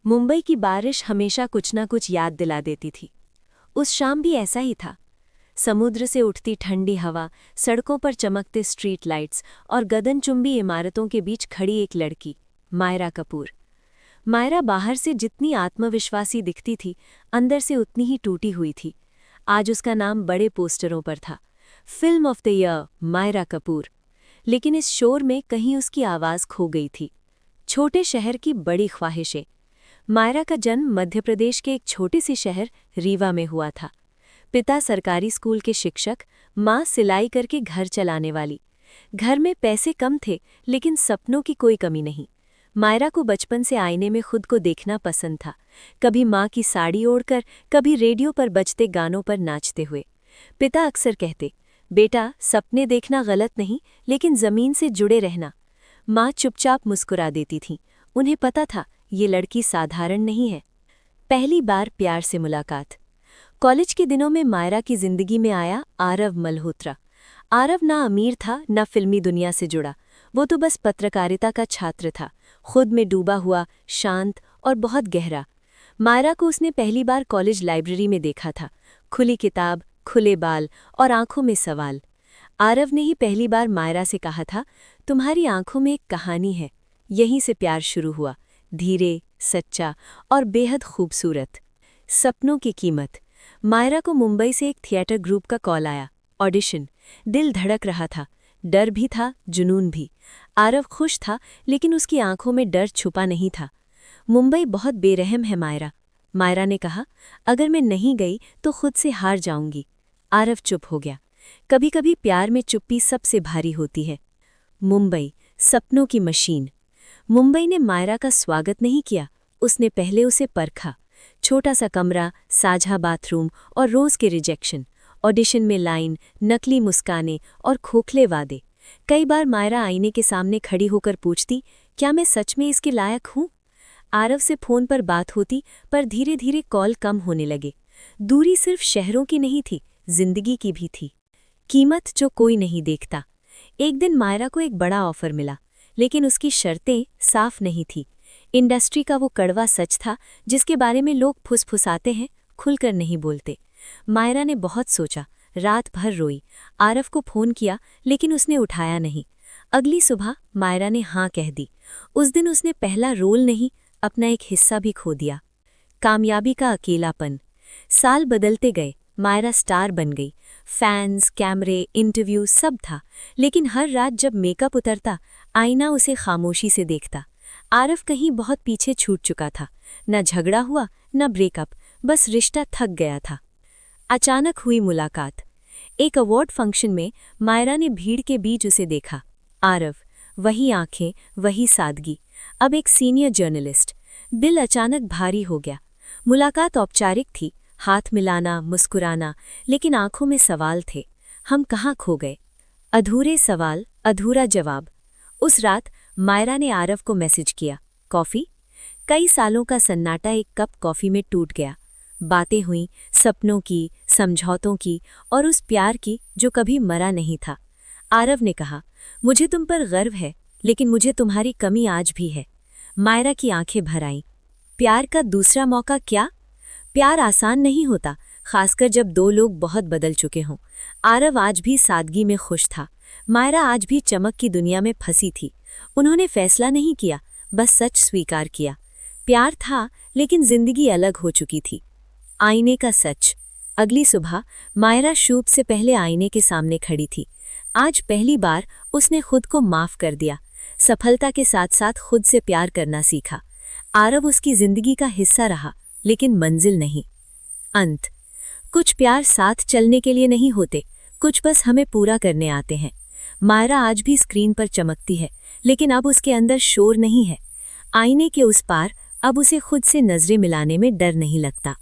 मुंबई की बारिश हमेशा कुछ न कुछ याद दिला देती थी। उस शाम भी ऐसा ही था। समुद्र से उठती ठंडी हवा, सड़कों पर चमकते स्ट्रीट लाइट्स और गगनचुंबी इमारतों के बीच खड़ी एक लड़की, मायरा कपूर। मायरा बाहर से जितनी आत्मविश्वासी दिखती थी, अंदर से उतनी ही टूटी हुई थी। आज उसका नाम बड़े पोस्टरों पर था, film of the year Myra Kapoor. लेकिन इस शोर में कहीं उसकी आवाज़ खो गई थी। छोटे शहर की बड़ी ख्वाहिशें। मायरा का जन्म मध्य प्रदेश के एक छोटे से शहर रीवा में हुआ था। पिता सरकारी स्कूल के शिक्षक, माँ सिलाई करके घर चलाने वाली। घर में पैसे कम थे, लेकिन सपनों की कोई कमी नहीं। मायरा को बचपन से आईने में खुद को देखना पसंद था, कभी माँ की साड़ी ओढ़कर, कभी रेडियो पर बजते गानों पर नाचते हुए। पिता अक्सर कहते, बेटा सपने देखना गलत नहीं, लेकिन ज़मीन से जुड़े रहना। माँ चुपचाप मुस्कुरा देती थी। उन्हें पता था ये लड़की साधारण नहीं है। पहली बार प्यार से मुलाकात। कॉलेज के दिनों में मायरा की जिंदगी में आया आरव मल्होत्रा। आरव ना अमीर था, ना फिल्मी दुनिया से जुड़ा। वो तो बस पत्रकारिता का छात्र था, खुद में डूबा हुआ, शांत और बहुत गहरा। मायरा को उसने पहली बार कॉलेज लाइब्रेरी में देखा था। खुली किताब, खुले बाल और आंखों में सवाल। आरव ने ही पहली बार मायरा से कहा था, तुम्हारी आंखों में एक कहानी है। यहीं से प्यार शुरू हुआ, धीरे, सच्चा और बेहद खूबसूरत। सपनों की कीमत। मायरा को मुंबई से एक थिएटर ग्रुप का कॉल आया। ऑडिशन। दिल धड़क रहा था, डर भी था, जुनून भी। आरव खुश था, लेकिन उसकी आंखों में डर छुपा नहीं था। मुंबई बहुत बेरहम है मायरा। मायरा ने कहा, अगर मैं नहीं गई तो खुद से हार जाऊंगी। आरव चुप हो गया। कभी कभी प्यार में चुप्पी सबसे भारी होती है। मुंबई, सपनों की मशीन। मुंबई ने मायरा का स्वागत नहीं किया, उसने पहले उसे परखा। छोटा सा कमरा, साझा बाथरूम और रोज के रिजेक्शन। ऑडिशन में लाइन, नकली मुस्काने और खोखले वादे। कई बार मायरा आईने के सामने खड़ी होकर पूछती, क्या मैं सच में इसके लायक हूँ? आरव से फोन पर बात होती, पर धीरे धीरे कॉल कम होने लगे। दूरी सिर्फ शहरों की नहीं थी, जिंदगी की भी थी। कीमत जो कोई नहीं देखता। एक दिन मायरा को एक बड़ा ऑफर मिला, लेकिन उसकी शर्तें साफ नहीं थी। इंडस्ट्री का वो कड़वा सच था, जिसके बारे में लोग फुसफुसाते हैं, खुलकर नहीं बोलते। मायरा ने बहुत सोचा, रात भर रोई। आरव को फोन किया, लेकिन उसने उठाया नहीं। अगली सुबह मायरा ने हाँ कह दी। उस दिन उसने पहला रोल नहीं, अपना एक हिस्सा भी खो दिया। कामयाबी का अकेलापन। साल बदलते गए, मायरा स्टार बन गई। फैंस, कैमरे, इंटरव्यू सब था, लेकिन हर रात जब मेकअप उतरता, आईना उसे खामोशी से देखता। आरव कहीं बहुत पीछे छूट चुका था। न झगड़ा हुआ, न ब्रेकअप, बस रिश्ता थक गया था। अचानक हुई मुलाकात। एक अवार्ड फंक्शन में मायरा ने भीड़ के बीच उसे देखा। आरव, वही आंखें, वही सादगी। अब एक सीनियर जर्नलिस्ट। दिल अचानक भारी हो गया। मुलाकात औपचारिक थी, हाथ मिलाना, मुस्कुराना, लेकिन आंखों में सवाल थे। हम कहाँ खो गए? अधूरे सवाल, अधूरा जवाब। उस रात मायरा ने आरव को मैसेज किया, कॉफ़ी? कई सालों का सन्नाटा एक कप कॉफ़ी में टूट गया। बातें हुईं, सपनों की, समझौतों की और उस प्यार की जो कभी मरा नहीं था। आरव ने कहा, मुझे तुम पर गर्व है, लेकिन मुझे तुम्हारी कमी आज भी है। मायरा की आंखें भर आईं। प्यार का दूसरा मौका क्या? प्यार आसान नहीं होता, खासकर जब दो लोग बहुत बदल चुके हों। आरव आज भी सादगी में खुश था। मायरा आज भी चमक की दुनिया में फंसी थी। उन्होंने फैसला नहीं किया, बस सच स्वीकार किया। प्यार था, लेकिन जिंदगी अलग हो चुकी थी। आईने का सच। अगली सुबह मायरा शूट से पहले आईने के सामने खड़ी थी। आज पहली बार उसने खुद को माफ कर दिया। सफलता के साथ साथ खुद से प्यार करना सीखा। आरव उसकी जिंदगी का हिस्सा रहा, लेकिन मंजिल नहीं। अंत। कुछ प्यार साथ चलने के लिए नहीं होते, कुछ बस हमें पूरा करने आते हैं। मायरा आज भी स्क्रीन पर चमकती है, लेकिन अब उसके अंदर शोर नहीं है। आईने के उस पार अब उसे खुद से नजरें मिलाने में डर नहीं लगता।